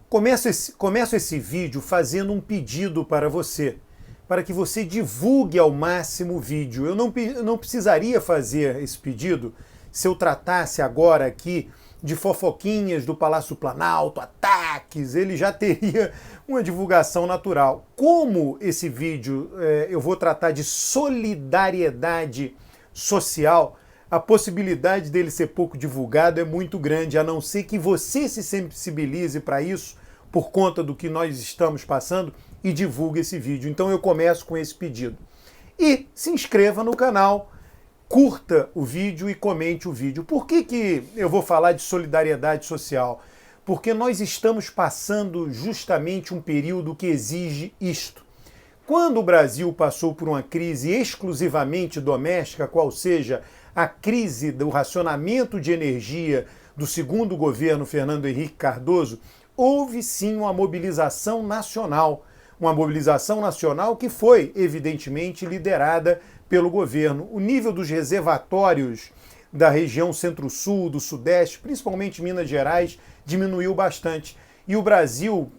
Começo esse vídeo fazendo um pedido para você, para que você divulgue ao máximo o vídeo. Eu não precisaria fazer esse pedido se eu tratasse agora aqui de fofoquinhas do Palácio Planalto, ataques, ele já teria uma divulgação natural. Como esse vídeo eu vou tratar de solidariedade social, a possibilidade dele ser pouco divulgado é muito grande, a não ser que você se sensibilize para isso, por conta do que nós estamos passando, e divulgue esse vídeo. Então eu começo com esse pedido. E se inscreva no canal, curta o vídeo e comente o vídeo. Por que eu vou falar de solidariedade social? Porque nós estamos passando justamente um período que exige isto. Quando o Brasil passou por uma crise exclusivamente doméstica, qual seja a crise do racionamento de energia do segundo governo Fernando Henrique Cardoso, houve sim uma mobilização nacional. Uma mobilização nacional que foi, evidentemente, liderada pelo governo. O nível dos reservatórios da região centro-sul, do sudeste, principalmente Minas Gerais, diminuiu bastante. E o Brasil,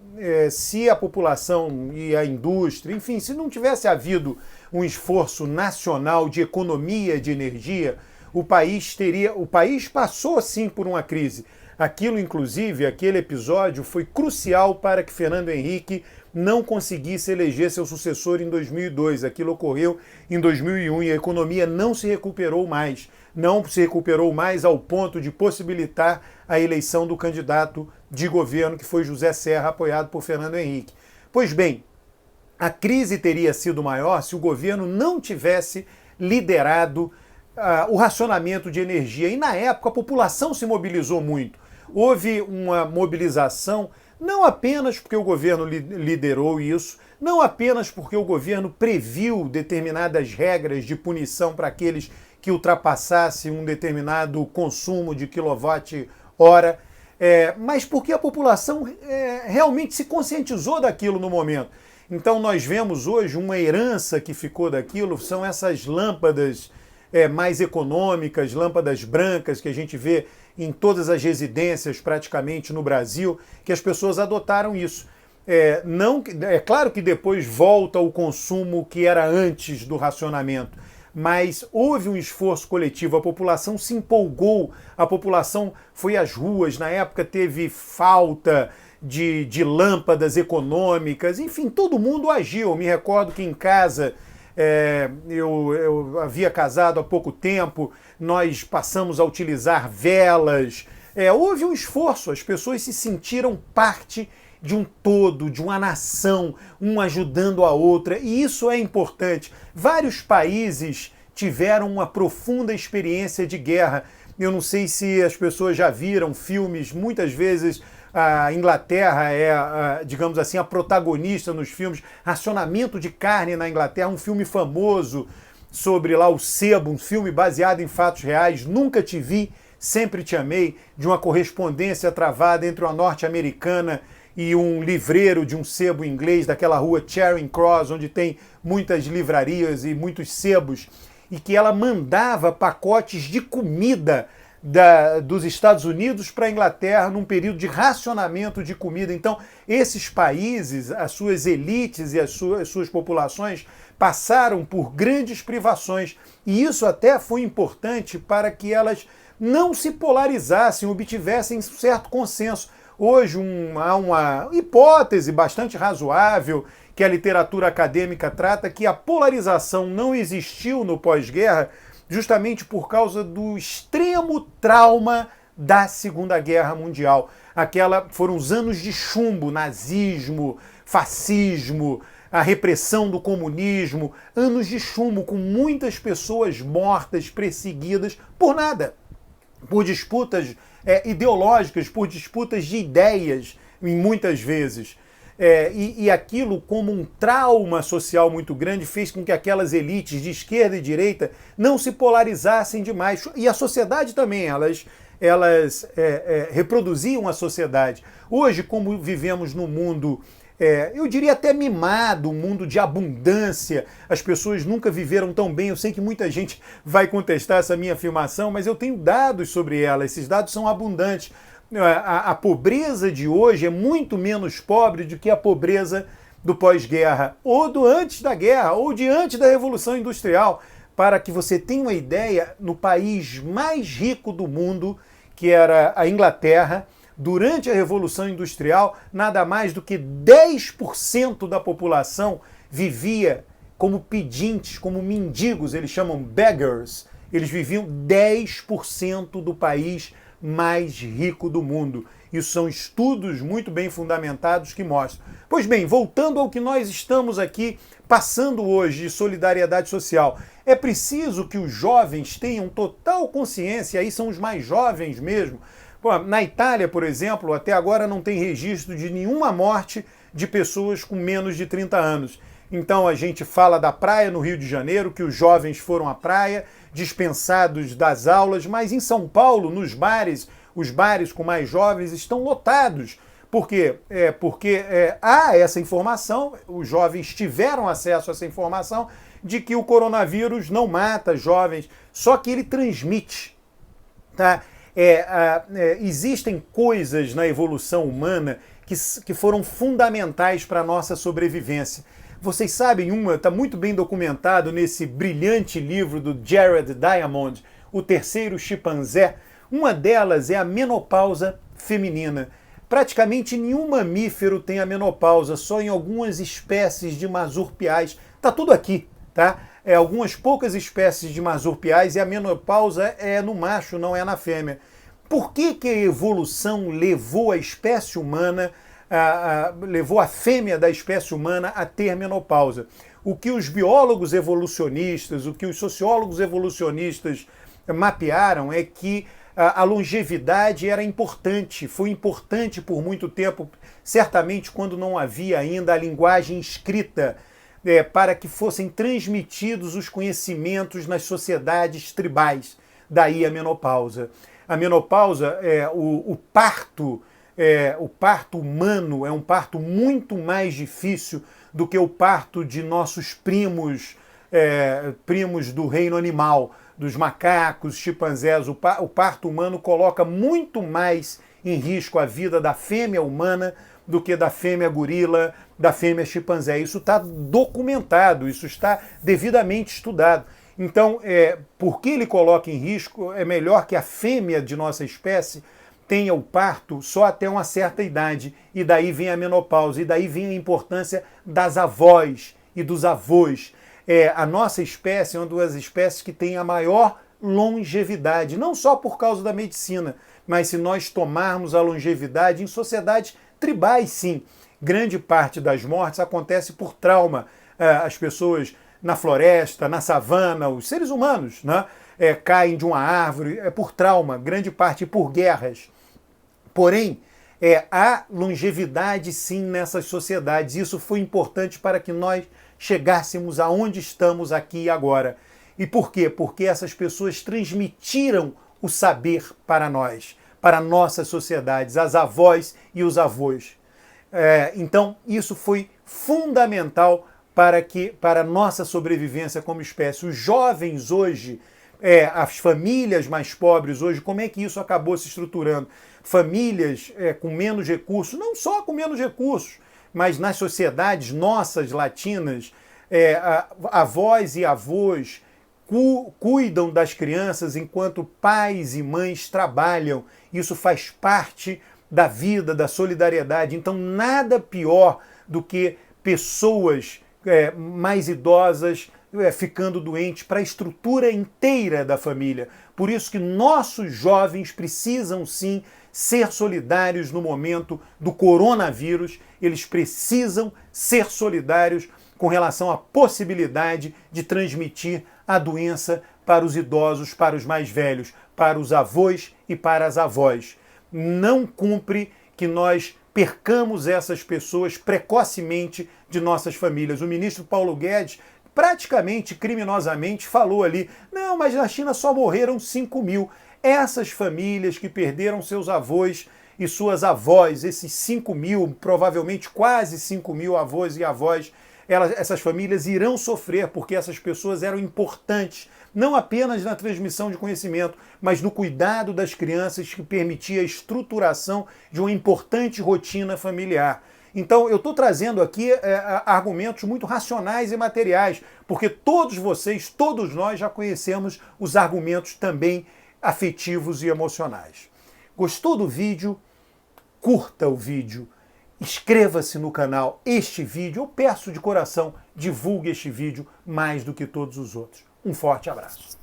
se a população e a indústria, enfim, se não tivesse havido um esforço nacional de economia de energia, o país passou sim por uma crise. Aquilo, inclusive, aquele episódio foi crucial para que Fernando Henrique não conseguisse eleger seu sucessor em 2002. Aquilo ocorreu em 2001 e a economia não se recuperou mais. Não se recuperou mais ao ponto de possibilitar a eleição do candidato de governo, que foi José Serra, apoiado por Fernando Henrique. Pois bem, a crise teria sido maior se o governo não tivesse liderado o racionamento de energia. E na época a população se mobilizou muito. Houve uma mobilização não apenas porque o governo liderou isso, não apenas porque o governo previu determinadas regras de punição para aqueles que ultrapassassem um determinado consumo de quilowatt-hora, mas porque a população realmente se conscientizou daquilo no momento. Então nós vemos hoje uma herança que ficou daquilo, são essas lâmpadas mais econômicas, lâmpadas brancas que a gente vê em todas as residências praticamente no Brasil, que as pessoas adotaram isso. É claro que depois volta o consumo que era antes do racionamento, mas houve um esforço coletivo, a população se empolgou, a população foi às ruas, na época teve falta de lâmpadas econômicas, enfim, todo mundo agiu. Eu me recordo que em casa, eu havia casado há pouco tempo, nós passamos a utilizar velas. Houve um esforço, as pessoas se sentiram parte de um todo, de uma nação, um ajudando a outra, e isso é importante. Vários países tiveram uma profunda experiência de guerra. Eu não sei se as pessoas já viram filmes, muitas vezes a Inglaterra é, digamos assim, a protagonista nos filmes. Racionamento de carne na Inglaterra, um filme famoso sobre lá o sebo, um filme baseado em fatos reais. Nunca Te Vi, Sempre Te Amei, de uma correspondência travada entre uma norte-americana e um livreiro de um sebo inglês, daquela rua Charing Cross, onde tem muitas livrarias e muitos sebos, e que ela mandava pacotes de comida dos Estados Unidos para a Inglaterra num período de racionamento de comida. Então, esses países, as suas elites e as suas populações passaram por grandes privações, e isso até foi importante para que elas não se polarizassem, obtivessem um certo consenso. Hoje há uma hipótese bastante razoável que a literatura acadêmica trata, que a polarização não existiu no pós-guerra justamente por causa do extremo trauma da Segunda Guerra Mundial. Foram os anos de chumbo, nazismo, fascismo, a repressão do comunismo, anos de chumbo com muitas pessoas mortas, perseguidas por nada, por disputas ideológicas, por disputas de ideias, em muitas vezes. E aquilo, como um trauma social muito grande, fez com que aquelas elites de esquerda e direita não se polarizassem demais. E a sociedade também, elas reproduziam a sociedade. Hoje, como vivemos num mundo, eu diria até mimado, um mundo de abundância, as pessoas nunca viveram tão bem. Eu sei que muita gente vai contestar essa minha afirmação, mas eu tenho dados sobre ela, esses dados são abundantes. A pobreza de hoje é muito menos pobre do que a pobreza do pós-guerra, ou do antes da guerra, ou de antes da Revolução Industrial. Para que você tenha uma ideia, no país mais rico do mundo, que era a Inglaterra, durante a Revolução Industrial, nada mais do que 10% da população vivia como pedintes, como mendigos, eles chamam beggars. Eles viviam 10% do país mais rico do mundo. Isso são estudos muito bem fundamentados que mostram. Pois bem, voltando ao que nós estamos aqui passando hoje de solidariedade social, é preciso que os jovens tenham total consciência, aí são os mais jovens mesmo. Pô, na Itália, por exemplo, até agora não tem registro de nenhuma morte de pessoas com menos de 30 anos. Então a gente fala da praia no Rio de Janeiro, que os jovens foram à praia, dispensados das aulas, mas em São Paulo, nos bares, os bares com mais jovens estão lotados. Por quê? Porque há essa informação, os jovens tiveram acesso a essa informação de que o coronavírus não mata jovens, só que ele transmite. Tá? Existem coisas na evolução humana que foram fundamentais para a nossa sobrevivência. Vocês sabem está muito bem documentado nesse brilhante livro do Jared Diamond, O Terceiro Chimpanzé. Uma delas é a menopausa feminina. Praticamente nenhum mamífero tem a menopausa, só em algumas espécies de marsupiais. Tá tudo aqui, tá? Algumas poucas espécies de marsupiais e a menopausa é no macho, não é na fêmea. Por que a evolução levou a espécie humana, levou a fêmea da espécie humana a ter menopausa? O que os biólogos evolucionistas, o que os sociólogos evolucionistas mapearam é que a longevidade era importante, foi importante por muito tempo, certamente quando não havia ainda a linguagem escrita, para que fossem transmitidos os conhecimentos nas sociedades tribais. Daí a menopausa. A menopausa, o parto humano é um parto muito mais difícil do que o parto de nossos primos do reino animal, dos macacos, chimpanzés. O parto humano coloca muito mais em risco a vida da fêmea humana do que da fêmea gorila, da fêmea chimpanzé. Isso está documentado, isso está devidamente estudado. Então, por que ele coloca em risco? É melhor que a fêmea de nossa espécie tenha o parto só até uma certa idade, e daí vem a menopausa, e daí vem a importância das avós e dos avós. A nossa espécie é uma das espécies que tem a maior longevidade, não só por causa da medicina, mas se nós tomarmos a longevidade em sociedades tribais, sim. Grande parte das mortes acontece por trauma. As pessoas na floresta, na savana, os seres humanos, né, caem de uma árvore, por trauma, grande parte por guerras. Porém, há longevidade sim nessas sociedades. Isso foi importante para que nós chegássemos aonde estamos aqui e agora. E por quê? Porque essas pessoas transmitiram o saber para nós, para nossas sociedades, as avós e os avós. Então, isso foi fundamental para a nossa sobrevivência como espécie. Os jovens hoje, as famílias mais pobres hoje, como é que isso acabou se estruturando? Famílias com menos recursos, não só com menos recursos, mas nas sociedades nossas latinas, avós e avós cuidam das crianças enquanto pais e mães trabalham. Isso faz parte da vida, da solidariedade. Então, nada pior do que pessoas mais idosas ficando doentes para a estrutura inteira da família. Por isso que nossos jovens precisam sim ser solidários no momento do coronavírus. Eles precisam ser solidários com relação à possibilidade de transmitir a doença para os idosos, para os mais velhos, para os avós e para as avós. Não cumpre que nós percamos essas pessoas precocemente de nossas famílias. O ministro Paulo Guedes praticamente, criminosamente, falou ali, não, mas na China só morreram 5 mil. Essas famílias que perderam seus avós e suas avós, esses 5 mil, provavelmente quase 5 mil avós e avós, essas famílias irão sofrer, porque essas pessoas eram importantes não apenas na transmissão de conhecimento, mas no cuidado das crianças, que permitia a estruturação de uma importante rotina familiar. Então, eu estou trazendo aqui argumentos muito racionais e materiais, porque todos vocês, todos nós já conhecemos os argumentos também afetivos e emocionais. Gostou do vídeo? Curta o vídeo, inscreva-se no canal. Este vídeo, eu peço de coração, divulgue este vídeo mais do que todos os outros. Um forte abraço.